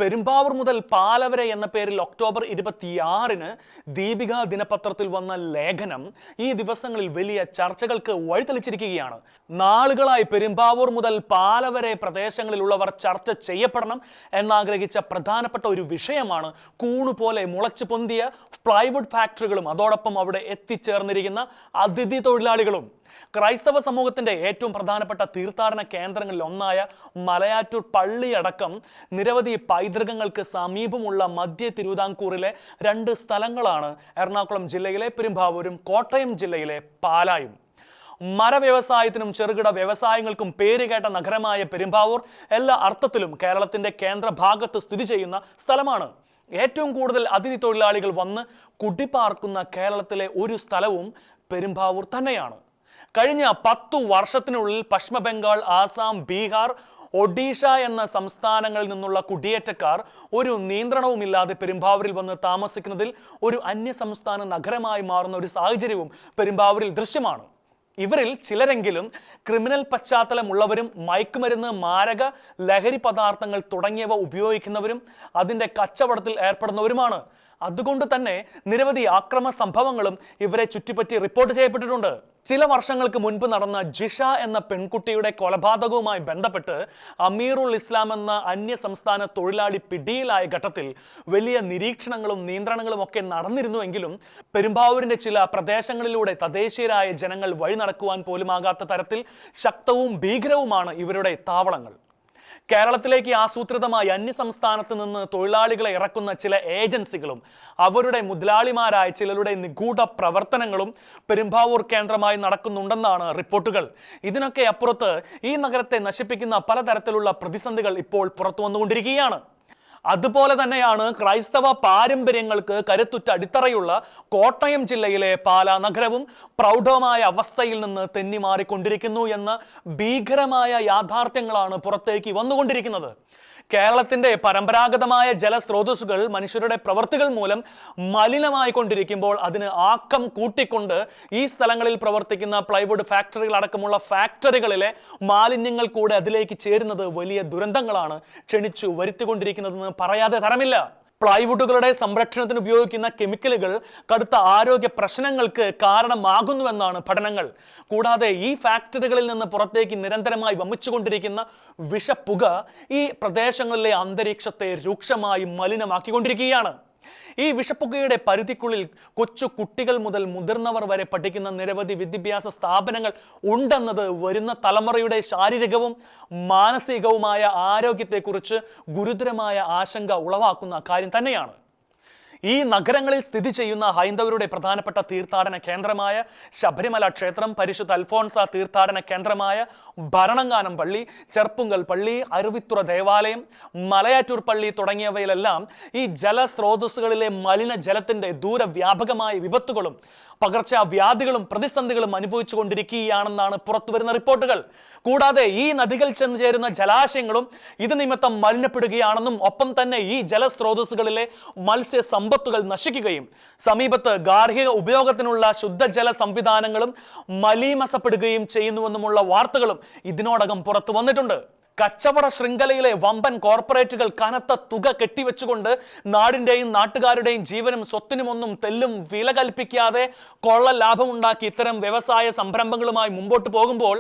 പെരുമ്പാവൂർ മുതൽ പാല വരെ എന്ന പേരിൽ ഒക്ടോബർ 26-ന് ദീപിക ദിനപത്രത്തിൽ വന്ന ലേഖനം ഈ ദിവസങ്ങളിൽ വലിയ ചർച്ചകൾക്ക് വഴിതെളിച്ചിരിക്കുകയാണ്. നാളുകളായി പെരുമ്പാവൂർ മുതൽ പാല വരെ പ്രദേശങ്ങളിലുള്ളവർ ചർച്ച ചെയ്യപ്പെടണം എന്നാഗ്രഹിച്ച പ്രധാനപ്പെട്ട ഒരു വിഷയമാണ് കൂണുപോലെ മുളച്ചു പൊന്തിയ പ്ലൈവുഡ് ഫാക്ടറികളും അതോടൊപ്പം അവിടെ എത്തിച്ചേർന്നിരിക്കുന്ന അതിഥി തൊഴിലാളികളും. ക്രൈസ്തവ സമൂഹത്തിന്റെ ഏറ്റവും പ്രധാനപ്പെട്ട തീർത്ഥാടന കേന്ദ്രങ്ങളിൽ ഒന്നായ മലയാറ്റൂർ പള്ളിയടക്കം നിരവധി പൈതൃകങ്ങൾക്ക് സമീപമുള്ള മധ്യ തിരുവിതാംകൂറിലെ 2 സ്ഥലങ്ങളാണ് എറണാകുളം ജില്ലയിലെ പെരുമ്പാവൂരും കോട്ടയം ജില്ലയിലെ പാലായും. മരവ്യവസായത്തിനും ചെറുകിട വ്യവസായങ്ങൾക്കും പേരുകേട്ട നഗരമായ പെരുമ്പാവൂർ എല്ലാ അർത്ഥത്തിലും കേരളത്തിന്റെ കേന്ദ്രഭാഗത്ത് സ്ഥിതി ചെയ്യുന്ന സ്ഥലമാണ്. ഏറ്റവും കൂടുതൽ അതിഥി തൊഴിലാളികൾ വന്ന് കുടിപാർക്കുന്ന കേരളത്തിലെ ഒരു സ്ഥലവും പെരുമ്പാവൂർ തന്നെയാണ്. കഴിഞ്ഞ 10 വർഷത്തിനുള്ളിൽ പശ്ചിമ ബംഗാൾ, ആസാം, ബീഹാർ, ഒഡീഷ എന്ന സംസ്ഥാനങ്ങളിൽ നിന്നുള്ള കുടിയേറ്റക്കാർ ഒരു നിയന്ത്രണവുമില്ലാതെ പെരുമ്പാവൂരിൽ വന്ന് താമസിക്കുന്നതിൽ ഒരു അന്യസംസ്ഥാന നഗരമായി മാറുന്ന ഒരു സാഹചര്യവും പെരുമ്പാവൂരിൽ ദൃശ്യമാണ്. ഇവരിൽ ചിലരെങ്കിലും ക്രിമിനൽ പശ്ചാത്തലമുള്ളവരും മയക്കുമരുന്ന്, മാരക ലഹരി പദാർത്ഥങ്ങൾ തുടങ്ങിയവ ഉപയോഗിക്കുന്നവരും അതിൻ്റെ കച്ചവടത്തിൽ ഏർപ്പെടുന്നവരുമാണ്. അതുകൊണ്ട് തന്നെ നിരവധി ആക്രമണ സംഭവങ്ങളും ഇവരെ ചുറ്റിപ്പറ്റി റിപ്പോർട്ട് ചെയ്യപ്പെട്ടിട്ടുണ്ട്. ചില വർഷങ്ങൾക്ക് മുൻപ് നടന്ന ജിഷ എന്ന പെൺകുട്ടിയുടെ കൊലപാതകവുമായി ബന്ധപ്പെട്ട് അമീറുൽ ഇസ്ലാം എന്ന അന്യസംസ്ഥാന തൊഴിലാളി പിടിയിലായ ഘട്ടത്തിൽ വലിയ നിരീക്ഷണങ്ങളും നിയന്ത്രണങ്ങളും ഒക്കെ നടന്നിരുന്നുവെങ്കിലും പെരുമ്പാവൂരിന്റെ ചില പ്രദേശങ്ങളിലൂടെ തദ്ദേശീയരായ ജനങ്ങൾ വഴി നടക്കുവാൻ പോലുമാകാത്ത തരത്തിൽ ശക്തവും ഭീകരവുമാണ് ഇവരുടെ താവളങ്ങൾ. കേരളത്തിലേക്ക് ആസൂത്രിതമായി അന്യസംസ്ഥാനത്ത് നിന്ന് തൊഴിലാളികളെ ഇറക്കുന്ന ചില ഏജൻസികളും അവരുടെ മുതലാളിമാരായ ചിലരുടെ നിഗൂഢ പ്രവർത്തനങ്ങളും പെരുമ്പാവൂർ കേന്ദ്രമായി നടക്കുന്നുണ്ടെന്നാണ് റിപ്പോർട്ടുകൾ. ഇതിനൊക്കെ അപ്പുറത്ത് ഈ നഗരത്തെ നശിപ്പിക്കുന്ന പലതരത്തിലുള്ള പ്രതിസന്ധികൾ ഇപ്പോൾ പുറത്തു വന്നുകൊണ്ടിരിക്കുകയാണ്. അതുപോലെ തന്നെയാണ് ക്രൈസ്തവ പാരമ്പര്യങ്ങൾക്ക് കരുത്തുറ്റ അടിത്തറയുള്ള കോട്ടയം ജില്ലയിലെ പാലാ നഗരവും പ്രൗഢമായ അവസ്ഥയിൽ നിന്ന് തെന്നിമാറിക്കൊണ്ടിരിക്കുന്നു എന്ന ഭീകരമായ യാഥാർത്ഥ്യങ്ങളാണ് പുറത്തേക്ക് വന്നുകൊണ്ടിരിക്കുന്നത്. കേരളത്തിന്റെ പരമ്പരാഗതമായ ജലസ്രോതസ്സുകൾ മനുഷ്യരുടെ പ്രവൃത്തികൾ മൂലം മലിനമായി കൊണ്ടിരിക്കുമ്പോൾ അതിന് ആക്കം കൂട്ടിക്കൊണ്ട് ഈ സ്ഥലങ്ങളിൽ പ്രവർത്തിക്കുന്ന പ്ലൈവുഡ് ഫാക്ടറികൾ അടക്കമുള്ള ഫാക്ടറികളിലെ മാലിന്യങ്ങൾ കൂടെ അതിലേക്ക് ചേരുന്നത് വലിയ ദുരന്തങ്ങളാണ് ക്ഷണിച്ചു വരുത്തിക്കൊണ്ടിരിക്കുന്നതെന്ന് പറയാതെ തരമില്ല. പ്ലൈവുഡുകളുടെ സംരക്ഷണത്തിന് ഉപയോഗിക്കുന്ന കെമിക്കലുകൾ കടുത്ത ആരോഗ്യ പ്രശ്നങ്ങൾക്ക് കാരണമാകുന്നുവെന്നാണ് പഠനങ്ങൾ. കൂടാതെ ഈ ഫാക്ടറികളിൽ നിന്ന് പുറത്തേക്ക് നിരന്തരമായി വമിച്ചുകൊണ്ടിരിക്കുന്ന വിഷപ്പുക ഈ പ്രദേശങ്ങളിലെ അന്തരീക്ഷത്തെ രൂക്ഷമായി മലിനമാക്കിക്കൊണ്ടിരിക്കുകയാണ്. ഈ വിഷപ്പുകയുടെ പരിധിക്കുള്ളിൽ കൊച്ചു കുട്ടികൾ മുതൽ മുതിർന്നവർ വരെ പഠിക്കുന്ന നിരവധി വിദ്യാഭ്യാസ സ്ഥാപനങ്ങൾ ഉണ്ടെന്നത് വരുന്ന തലമുറയുടെ ശാരീരികവും മാനസികവുമായ ആരോഗ്യത്തെക്കുറിച്ച് ഗുരുതരമായ ആശങ്ക ഉളവാക്കുന്ന കാര്യം തന്നെയാണ്. ഈ നഗരങ്ങളിൽ സ്ഥിതി ചെയ്യുന്ന ഹൈന്ദവരുടെ പ്രധാനപ്പെട്ട തീർത്ഥാടന കേന്ദ്രമായ ശബരിമല ക്ഷേത്രം, പരിശുദ്ധ അൽഫോൺസ തീർത്ഥാടന കേന്ദ്രമായ ഭരണങ്ങാനം പള്ളി, ചെർപ്പുങ്കൽ പള്ളി, അരുവിത്തുറ ദേവാലയം, മലയാറ്റൂർ പള്ളി തുടങ്ങിയവയിലെല്ലാം ഈ ജലസ്രോതസ്സുകളിലെ മലിനജലത്തിന്റെ ദൂരവ്യാപകമായ വിപത്തുകളും പകർച്ചവ്യാധികളും പ്രതിസന്ധികളും അനുഭവിച്ചു കൊണ്ടിരിക്കുകയാണെന്നാണ് പുറത്തുവരുന്ന റിപ്പോർട്ടുകൾ. കൂടാതെ ഈ നദികൾ ചെന്ന് ചേരുന്ന ജലാശയങ്ങളും ഇത് നിമിത്തം മലിനപ്പെടുകയാണെന്നും ഒപ്പം തന്നെ ഈ ജലസ്രോതസ്സുകളിലെ മത്സ്യ സമ്പത്തുകൾ നശിക്കുകയും സമീപത്ത് ഗാർഹിക ഉപയോഗത്തിനുള്ള ശുദ്ധജല സംവിധാനങ്ങളും മലീമസപ്പെടുകയും ചെയ്യുന്നുവെന്നുമുള്ള വാർത്തകളും ഇതിനോടകം പുറത്തു വന്നിട്ടുണ്ട്. കച്ചവട ശൃംഖലയിലെ വമ്പൻ കോർപ്പറേറ്റുകൾ കനത്ത തുക കെട്ടിവെച്ചുകൊണ്ട് നാടിൻ്റെയും നാട്ടുകാരുടെയും ജീവനും സ്വത്തിനുമൊന്നും തെല്ലും വില കൽപ്പിക്കാതെ കൊള്ള ലാഭമുണ്ടാക്കി ഇത്തരം വ്യവസായ സംരംഭങ്ങളുമായി മുമ്പോട്ട് പോകുമ്പോൾ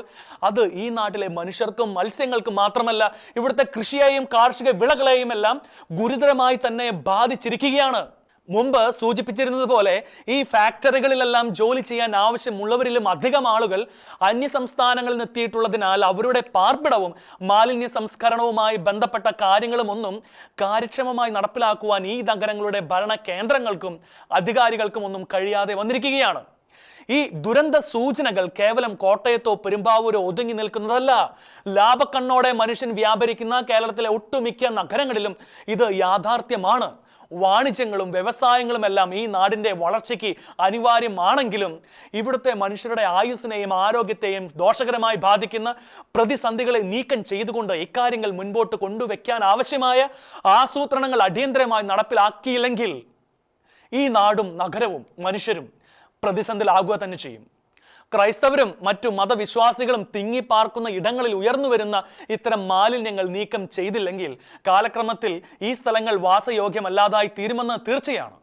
അത് ഈ നാട്ടിലെ മനുഷ്യർക്കും മത്സ്യങ്ങൾക്കും മാത്രമല്ല ഇവിടുത്തെ കൃഷിയെയും കാർഷിക വിളകളെയും എല്ലാം ഗുരുതരമായി തന്നെ ബാധിച്ചിരിക്കുകയാണ്. മുമ്പ് സൂചിപ്പിച്ചിരുന്നത് പോലെ ഈ ഫാക്ടറികളിലെല്ലാം ജോലി ചെയ്യാൻ ആവശ്യമുള്ളവരിലും അധികം ആളുകൾ അന്യസംസ്ഥാനങ്ങളിൽ നിന്നെത്തിയിട്ടുള്ളതിനാൽ അവരുടെ പാർപ്പിടവും മാലിന്യ സംസ്കരണവുമായി ബന്ധപ്പെട്ട കാര്യങ്ങളുമൊന്നും കാര്യക്ഷമമായി നടപ്പിലാക്കുവാൻ ഈ നഗരങ്ങളുടെ ഭരണ കേന്ദ്രങ്ങൾക്കും അധികാരികൾക്കും ഒന്നും കഴിയാതെ വന്നിരിക്കുകയാണ്. ഈ ദുരന്ത സൂചനകൾ കേവലം കോട്ടയത്തോ പെരുമ്പാവൂരോ ഒതുങ്ങി നിൽക്കുന്നതല്ല. ലാഭക്കണ്ണോടെ മനുഷ്യൻ വ്യാപരിക്കുന്ന കേരളത്തിലെ ഒട്ടുമിക്ക നഗരങ്ങളിലും ഇത് യാഥാർത്ഥ്യമാണ്. വാണിജ്യങ്ങളും വ്യവസായങ്ങളും എല്ലാം ഈ നാടിൻ്റെ വളർച്ചയ്ക്ക് അനിവാര്യമാണെങ്കിലും ഇവിടുത്തെ മനുഷ്യരുടെ ആയുസ്സിനെയും ആരോഗ്യത്തെയും ദോഷകരമായി ബാധിക്കുന്ന പ്രതിസന്ധികളെ നീക്കം ചെയ്തുകൊണ്ട് ഇക്കാര്യങ്ങൾ മുൻപോട്ട് കൊണ്ടുവയ്ക്കാൻ ആവശ്യമായ ആസൂത്രണങ്ങൾ അടിയന്തരമായി നടപ്പിലാക്കിയില്ലെങ്കിൽ ഈ നാടും നഗരവും മനുഷ്യരും പ്രതിസന്ധിയിലാകുക തന്നെ ചെയ്യും. ക്രൈസ്തവരും മറ്റു മതവിശ്വാസികളും തിങ്ങിപ്പാർക്കുന്ന ഇടങ്ങളിൽ ഉയർന്നു വരുന്ന ഇത്തരം മാലിന്യങ്ങൾ നീക്കം ചെയ്തില്ലെങ്കിൽ കാലക്രമത്തിൽ ഈ സ്ഥലങ്ങൾ വാസയോഗ്യമല്ലാതായി തീരുമെന്ന് തീർച്ചയാണ്.